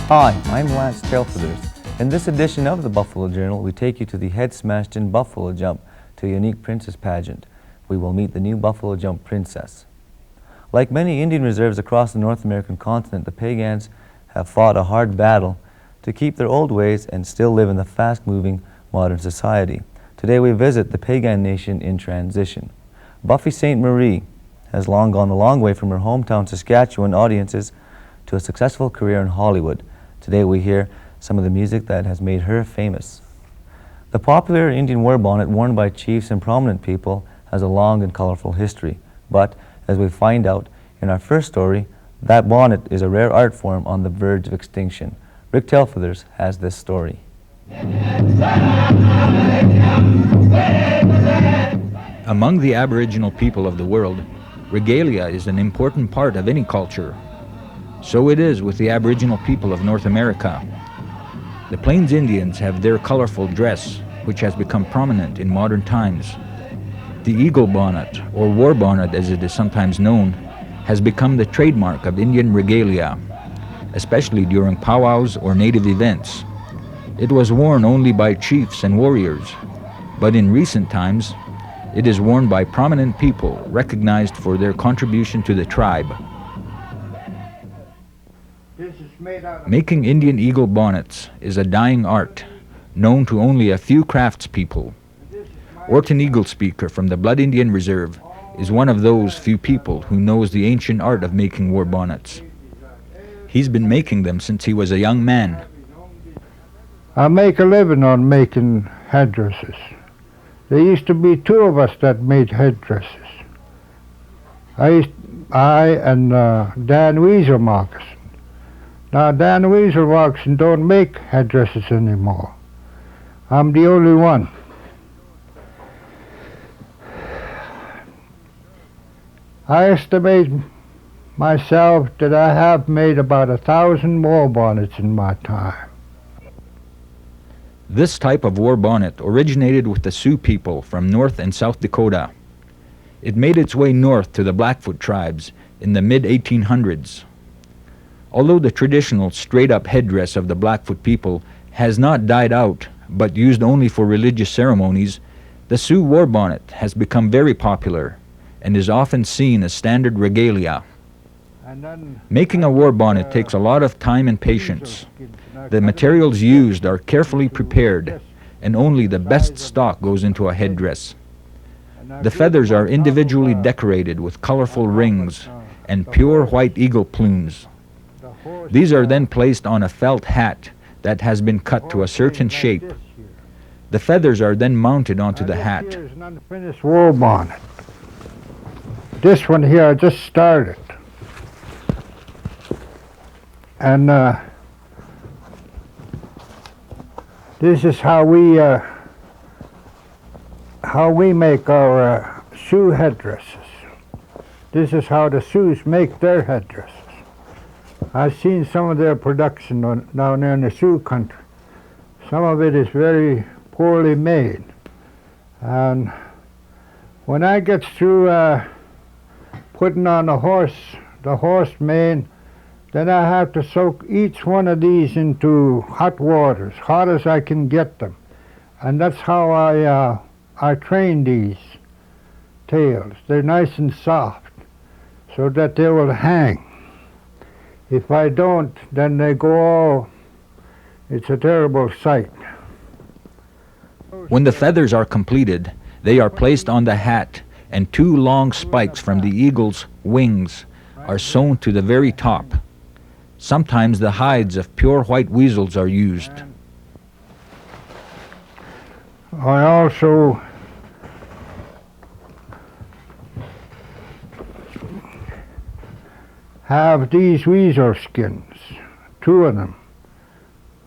Hi, I'm Lance Tailfeathers. In this edition of the Buffalo Journal, we take you to the head-smashed-in Buffalo Jump to a unique princess pageant. We will meet the new Buffalo Jump princess. Like many Indian reserves across the North American continent, the Peigans have fought a hard battle to keep their old ways and still live in the fast-moving modern society. Today we visit the Peigan Nation in transition. Buffy Sainte-Marie has long gone a long way from her hometown Saskatchewan audiences to a successful career in Hollywood. Today we hear some of the music that has made her famous. The popular Indian war bonnet worn by chiefs and prominent people has a long and colorful history. But as we find out in our first story, that bonnet is a rare art form on the verge of extinction. Rick Tailfeathers has this story. Among the Aboriginal people of the world, regalia is an important part of any culture. So it is with the Aboriginal people of North America. The Plains Indians have their colorful dress, which has become prominent in modern times. The Eagle Bonnet, or War Bonnet as it is sometimes known, has become the trademark of Indian regalia, especially during powwows or native events. It was worn only by chiefs and warriors, but in recent times, it is worn by prominent people recognized for their contribution to the tribe. Making Indian eagle bonnets is a dying art, known to only a few craftspeople. Orton Eagle Speaker from the Blood Indian Reserve is one of those few people who knows the ancient art of making war bonnets. He's been making them since he was a young man. I make a living on making headdresses. There used to be two of us that made headdresses. I and Dan Weasel Moccasin. Now Dan Weasel Moccasin don't make headdresses anymore. I'm the only one. I estimate myself that I have made about 1,000 war bonnets in my time. This type of war bonnet originated with the Sioux people from North and South Dakota. It made its way north to the Blackfoot tribes in the mid-1800s. Although the traditional straight-up headdress of the Blackfoot people has not died out, but used only for religious ceremonies, the Sioux war bonnet has become very popular and is often seen as standard regalia. Making a war bonnet takes a lot of time and patience. The materials used are carefully prepared, and only the best stock goes into a headdress. The feathers are individually decorated with colorful rings and pure white eagle plumes. These are then placed on a felt hat that has been cut to a certain shape. The feathers are then mounted onto the hat. This is an unfinished war bonnet. This one here I just started. And this is how we make our Sioux headdresses. This is how the Sioux make their headdresses. I've seen some of their production down there in the Sioux country. Some of it is very poorly made. And when I get through putting on the horse mane, then I have to soak each one of these into hot water, as hot as I can get them. And that's how I train these tails. They're nice and soft so that they will hang. If I don't, then they go all, it's a terrible sight. When the feathers are completed, they are placed on the hat, and two long spikes from the eagle's wings are sewn to the very top. Sometimes the hides of pure white weasels are used. I also have these weasel skins, two of them.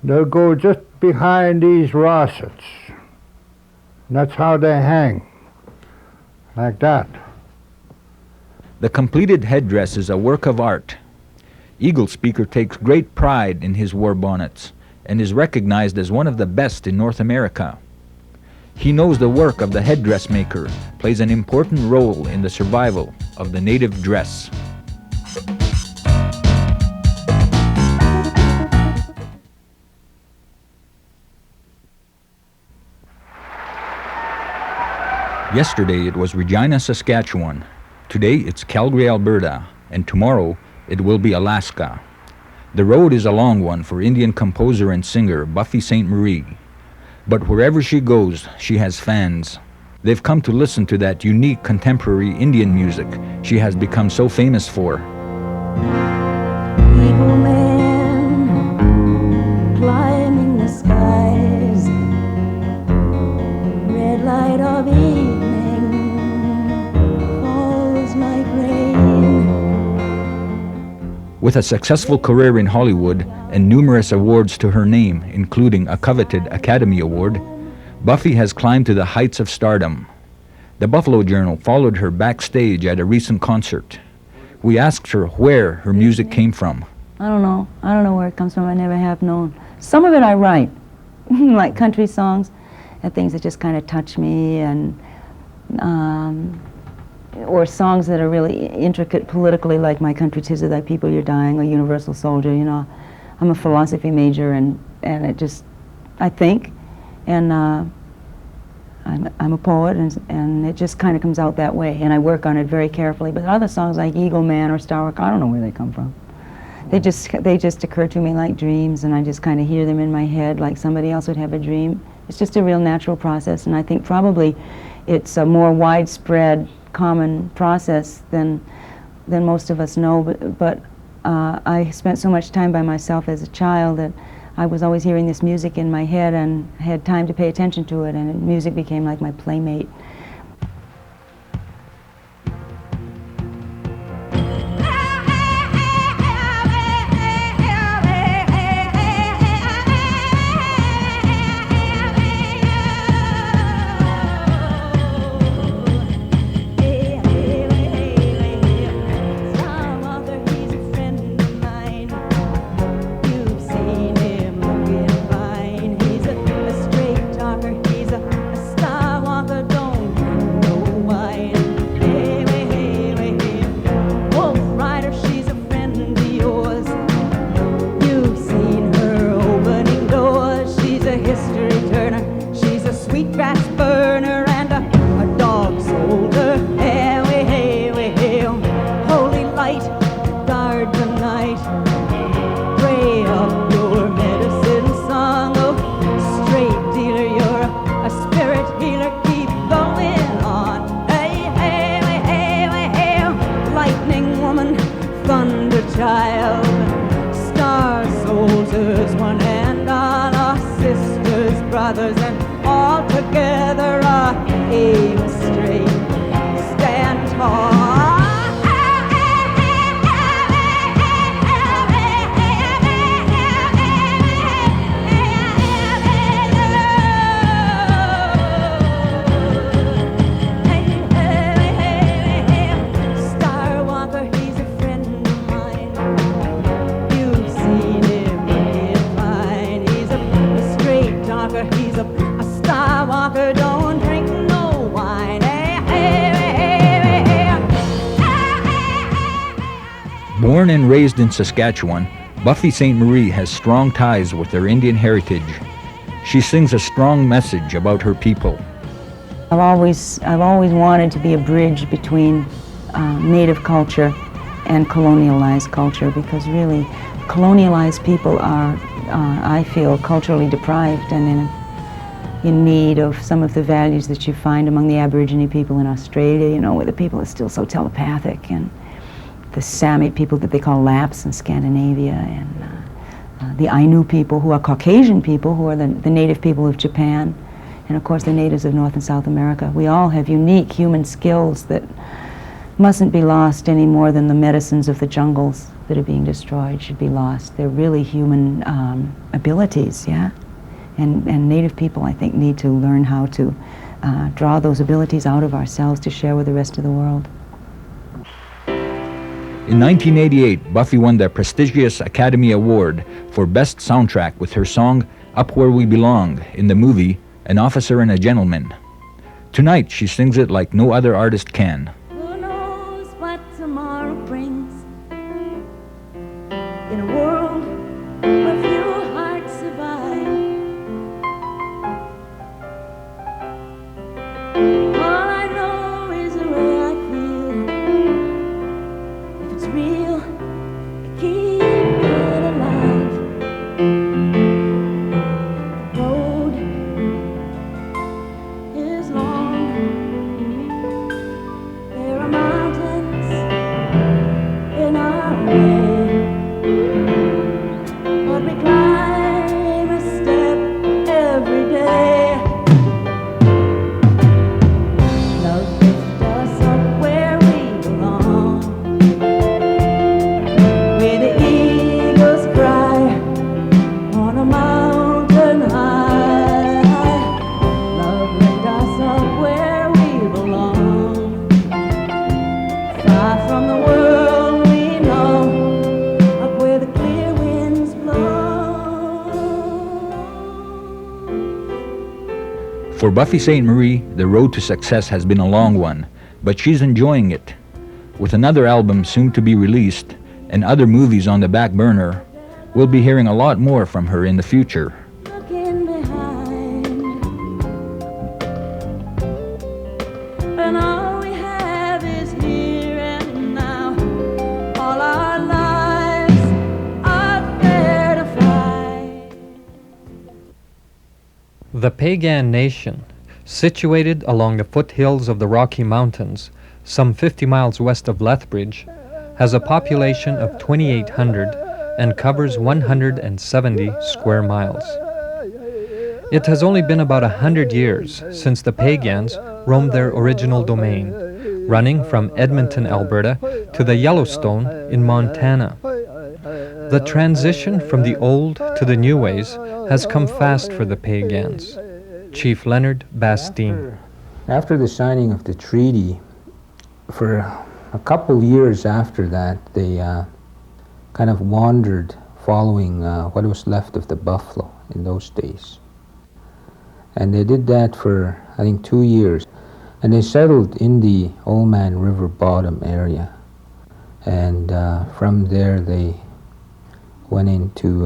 They'll go just behind these rossets. That's how they hang, like that. The completed headdress is a work of art. Eagle Speaker takes great pride in his war bonnets and is recognized as one of the best in North America. He knows the work of the headdress maker plays an important role in the survival of the native dress. Yesterday it was Regina, Saskatchewan. Today it's Calgary, Alberta. And tomorrow it will be Alaska. The road is a long one for Indian composer and singer Buffy Sainte-Marie. But wherever she goes, she has fans. They've come to listen to that unique contemporary Indian music she has become so famous for. Eagle man climbing the skies, red light of evening falls like rain. With a successful career in Hollywood and numerous awards to her name, including a coveted Academy Award, Buffy has climbed to the heights of stardom. The Buffalo Journal followed her backstage at a recent concert. We asked her where her music came from. I don't know. I don't know where it comes from. I never have known. Some of it I write, like country songs and things that just kind of touch me, and or songs that are really intricate politically, like My Country 'Tis of Thy People You're Dying, or Universal Soldier. You know, I'm a philosophy major, and it just, I think, and I'm a poet, and it just kind of comes out that way, and I work on it very carefully. But other songs like Eagle Man or Star Rock, I don't know where they come from. They just occur to me like dreams, and I just kind of hear them in my head like somebody else would have a dream. It's just a real natural process, and I think probably it's a more widespread, common process than most of us know. But I spent so much time by myself as a child that I was always hearing this music in my head and had time to pay attention to it, and music became like my playmate. Born and raised in Saskatchewan, Buffy Sainte-Marie has strong ties with her Indian heritage. She sings a strong message about her people. I've always wanted to be a bridge between native culture and colonialized culture, because really colonialized people are, I feel, culturally deprived and in need of some of the values that you find among the Aborigine people in Australia, you know, where the people are still so telepathic, and the Sami people that they call Laps in Scandinavia, and the Ainu people, who are Caucasian people, who are the native people of Japan, and of course the natives of North and South America. We all have unique human skills that mustn't be lost any more than the medicines of the jungles that are being destroyed should be lost. They're really human abilities, yeah? And native people, I think, need to learn how to draw those abilities out of ourselves to share with the rest of the world. In 1988, Buffy won the prestigious Academy Award for Best Soundtrack with her song Up Where We Belong in the movie An Officer and a Gentleman. Tonight, she sings it like no other artist can. Who knows what tomorrow brings in a world where few hearts survive. All I far from the world we know, up where the clear winds blow. For Buffy Sainte-Marie, the road to success has been a long one, but she's enjoying it. With another album soon to be released and other movies on the back burner, we'll be hearing a lot more from her in the future. Looking behind, and all we have is here and now. All our lives are fair to fly. The Peigan Nation, situated along the foothills of the Rocky Mountains, some 50 miles west of Lethbridge, has a population of 2,800 and covers 170 square miles. It has only been about 100 years since the Peigans roamed their original domain, running from Edmonton, Alberta to the Yellowstone in Montana. The transition from the old to the new ways has come fast for the Peigans. Chief Leonard Bastine. After the signing of the treaty, for a couple years after that, they kind of wandered following what was left of the buffalo in those days. And they did that for, I think, 2 years. And they settled in the Old Man River bottom area. And from there they went into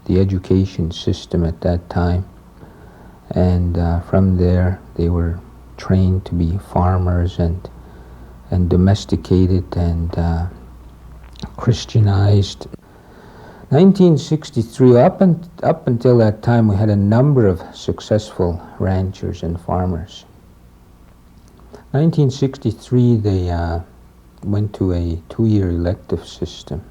the education system at that time. And from there they were trained to be farmers and domesticated and Christianized. 1963, up until that time, we had a number of successful ranchers and farmers. 1963, they went to a 2-year elective system.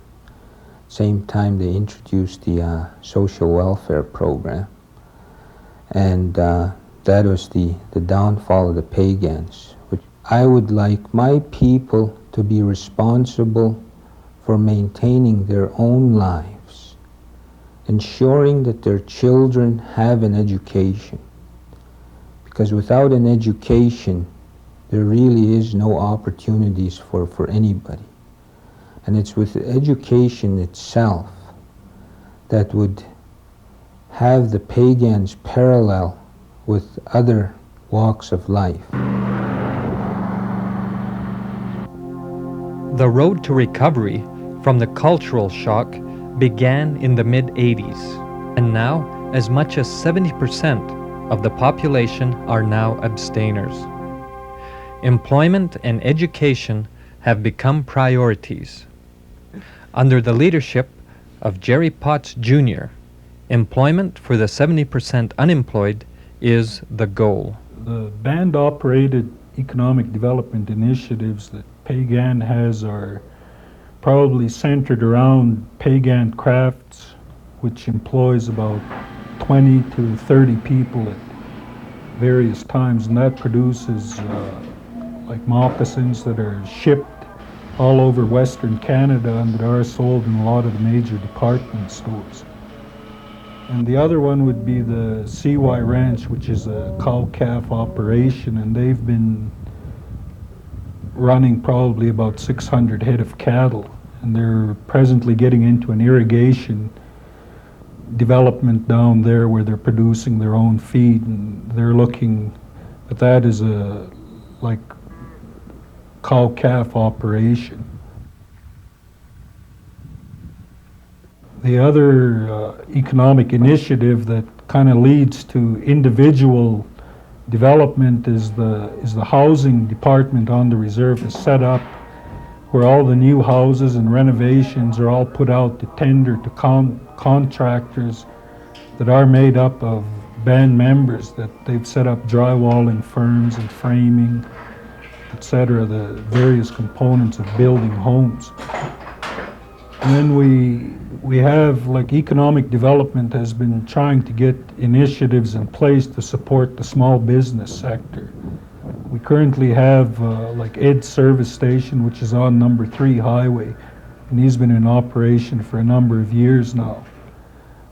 Same time, they introduced the social welfare program. And that was the downfall of the Peigans. I would like my people to be responsible for maintaining their own lives, ensuring that their children have an education. Because without an education, there really is no opportunities for anybody. And it's with education itself that would have the Peigans parallel with other walks of life. The road to recovery from the cultural shock began in the mid-80s, and now as much as 70% of the population are now abstainers. Employment and education have become priorities. Under the leadership of Jerry Potts Jr., employment for the 70% unemployed is the goal. The band-operated economic development initiatives that Peigan has are probably centered around Peigan Crafts, which employs about 20 to 30 people at various times, and that produces like moccasins that are shipped all over Western Canada and that are sold in a lot of the major department stores. And the other one would be the CY Ranch, which is a cow-calf operation, and they've been running probably about 600 head of cattle, and they're presently getting into an irrigation development down there where they're producing their own feed, and they're looking at that as a like cow-calf operation. The other economic initiative that kind of leads to individual development is the housing department on the reserve is set up where all the new houses and renovations are all put out to tender to contractors that are made up of band members that they've set up drywalling firms and framing, etc., the various components of building homes. And then we have, like, economic development has been trying to get initiatives in place to support the small business sector. We currently have like Ed Service Station, which is on number 3 highway, and he's been in operation for a number of years now.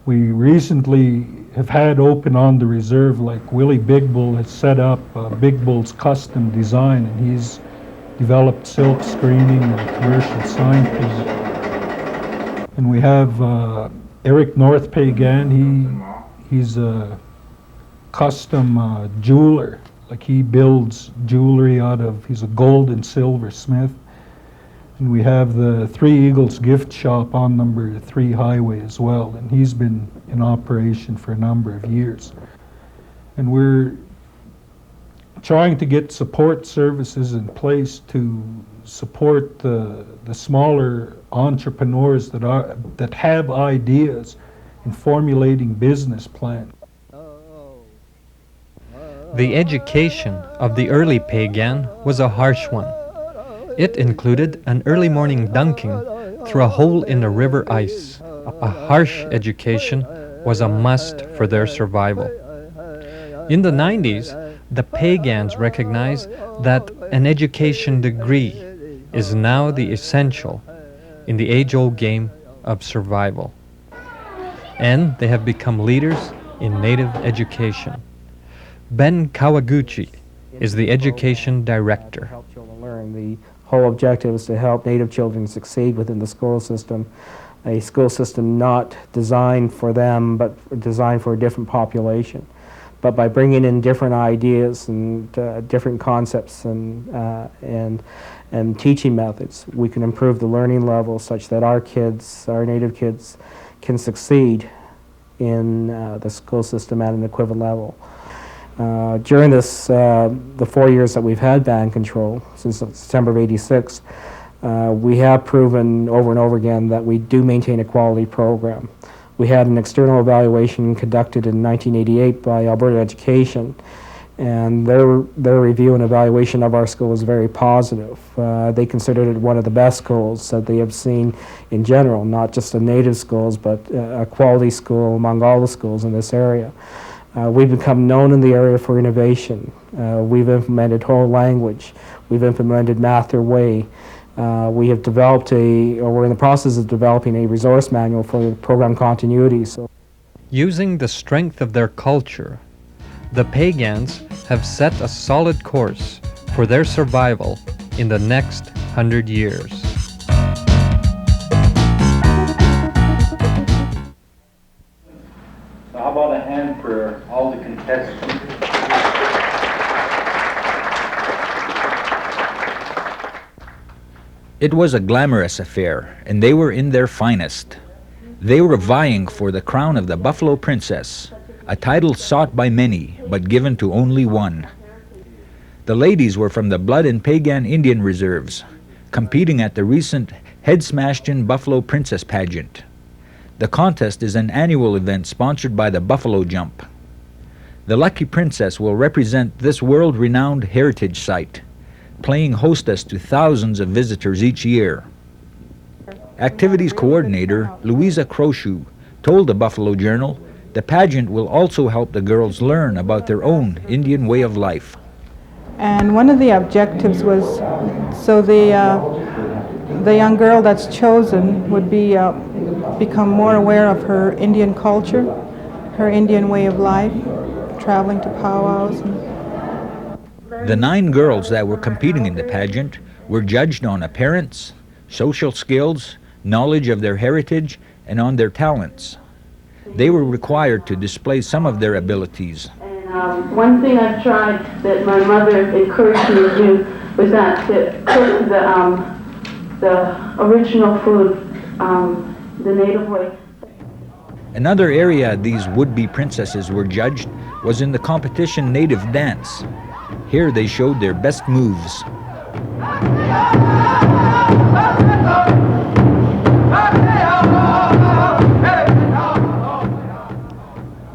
We recently have had open on the reserve, like Willie Big Bull has set up Big Bull's Custom Design, and he's developed silk screening and commercial sign painting. And we have Eric North Peigan. He's a custom jeweler. Like he builds jewelry he's a gold and silver smith. And we have the Three Eagles gift shop on number 3 highway as well. And he's been in operation for a number of years. And we're trying to get support services in place to support the smaller entrepreneurs that have ideas in formulating business plans. The education of the early Peigan was a harsh one. It included an early morning dunking through a hole in the river ice. A harsh education was a must for their survival. In the 90s, the Peigans recognized that an education degree is now the essential in the age-old game of survival. And they have become leaders in Native education. Ben Kawaguchi is the education director. Help children learn. The whole objective is to help Native children succeed within the school system, a school system not designed for them, but designed for a different population. But by bringing in different ideas and different concepts and teaching methods, we can improve the learning level such that our kids, our Native kids, can succeed in the school system at an equivalent level. During this, the 4 years that we've had band control, since September of '86, we have proven over and over again that we do maintain a quality program. We had an external evaluation conducted in 1988 by Alberta Education, and their review and evaluation of our school was very positive. They considered it one of the best schools that they have seen in general, not just the Native schools, but a quality school among all the schools in this area. We've become known in the area for innovation. We've implemented whole language. We've implemented Math Their Way. We have developed we're in the process of developing a resource manual for program continuity. So, using the strength of their culture, the Peigans have set a solid course for their survival in the next 100 years. So how about a hand for all the contestants? It was a glamorous affair, and they were in their finest. They were vying for the crown of the Buffalo Princess, a title sought by many, but given to only one. The ladies were from the Blood and Peigan Indian Reserves, competing at the recent head-smashed-in Buffalo Princess Pageant. The contest is an annual event sponsored by the Buffalo Jump. The lucky princess will represent this world-renowned heritage site, playing hostess to thousands of visitors each year. Activities coordinator Louisa Croshoe told the Buffalo Journal the pageant will also help the girls learn about their own Indian way of life. And one of the objectives was so the young girl that's chosen would become more aware of her Indian culture, her Indian way of life, traveling to powwows. The 9 girls that were competing in the pageant were judged on appearance, social skills, knowledge of their heritage, and on their talents. They were required to display some of their abilities. And one thing I've tried that my mother encouraged me to do was to cook the original food, the native way. Another area these would-be princesses were judged was in the competition native dance. Here they showed their best moves.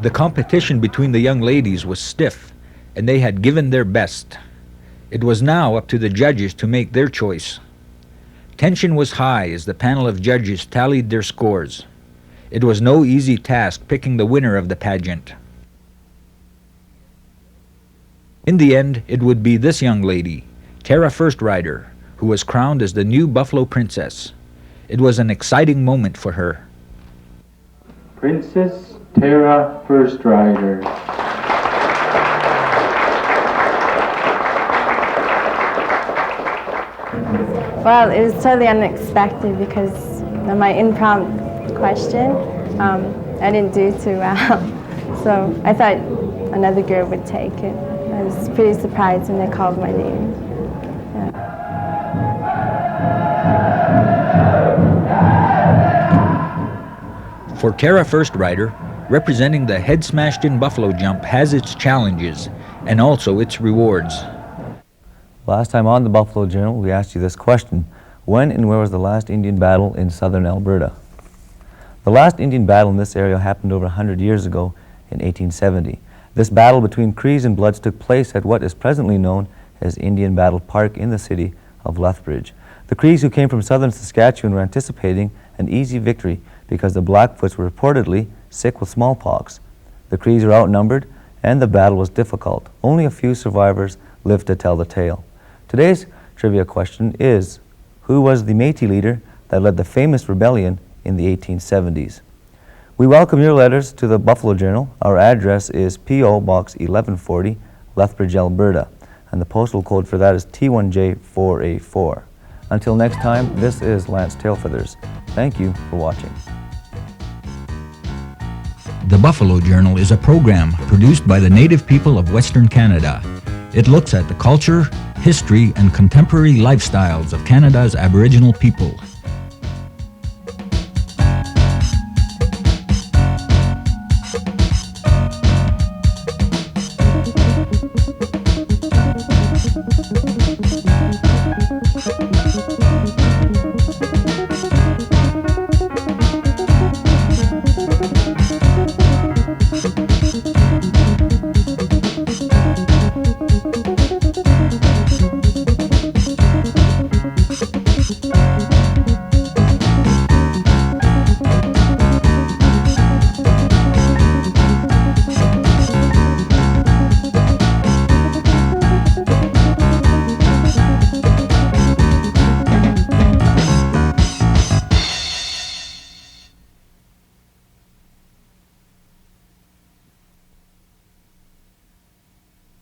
The competition between the young ladies was stiff, and they had given their best. It was now up to the judges to make their choice. Tension was high as the panel of judges tallied their scores. It was no easy task picking the winner of the pageant. In the end, it would be this young lady, Tara First Rider, who was crowned as the new Buffalo Princess. It was an exciting moment for her. Princess Tara First Rider. Well, it was totally unexpected because of my impromptu question, I didn't do too well. So I thought another girl would take it. I was pretty surprised when they called my name. Yeah. For Tara First Rider, representing the head-smashed-in buffalo jump has its challenges and also its rewards. Last time on the Buffalo Journal, we asked you this question: when and where was the last Indian battle in southern Alberta? The last Indian battle in this area happened over 100 years ago in 1870. This battle between Crees and Bloods took place at what is presently known as Indian Battle Park in the city of Lethbridge. The Crees, who came from southern Saskatchewan, were anticipating an easy victory because the Blackfoots were reportedly sick with smallpox. The Crees were outnumbered and the battle was difficult. Only a few survivors lived to tell the tale. Today's trivia question is, who was the Métis leader that led the famous rebellion in the 1870s? We welcome your letters to the Buffalo Journal. Our address is P.O. Box 1140, Lethbridge, Alberta, and the postal code for that is T1J4A4. Until next time, this is Lance Tailfeathers. Thank you for watching. The Buffalo Journal is a program produced by the Native people of Western Canada. It looks at the culture, history, and contemporary lifestyles of Canada's Aboriginal people. Thank you.